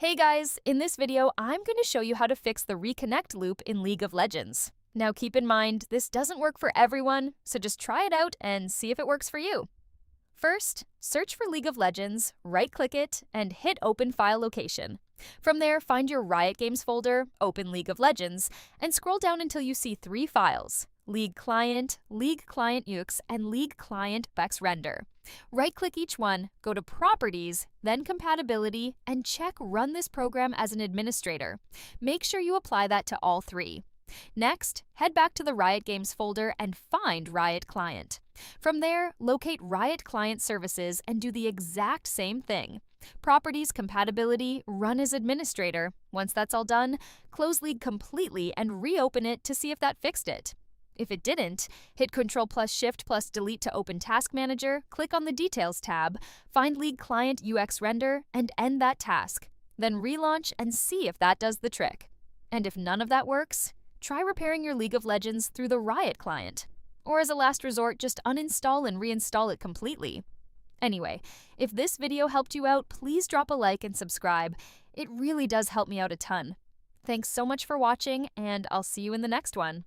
Hey guys, in this video, I'm going to show you how to fix the Reconnect loop in League of Legends. Now keep in mind, this doesn't work for everyone, so just try it out and see if it works for you. First, search for League of Legends, right-click it, and hit Open File Location. From there, find your Riot Games folder, open League of Legends, and scroll down until you see three files: League Client UX, and League Client Bex Render. Right-click each one, go to Properties, then Compatibility, and check Run this program as an administrator. Make sure you apply that to all three. Next, head back to the Riot Games folder and find Riot Client. From there, locate Riot Client Services and do the exact same thing. Properties, Compatibility, Run as Administrator. Once that's all done, close League completely and reopen it to see if that fixed it. If it didn't, hit Ctrl+Shift+Delete to open Task Manager, click on the Details tab, find League Client UX Render, and end that task. Then relaunch and see if that does the trick. And if none of that works, try repairing your League of Legends through the Riot client. Or as a last resort, just uninstall and reinstall it completely. Anyway, if this video helped you out, please drop a like and subscribe. It really does help me out a ton. Thanks so much for watching, and I'll see you in the next one.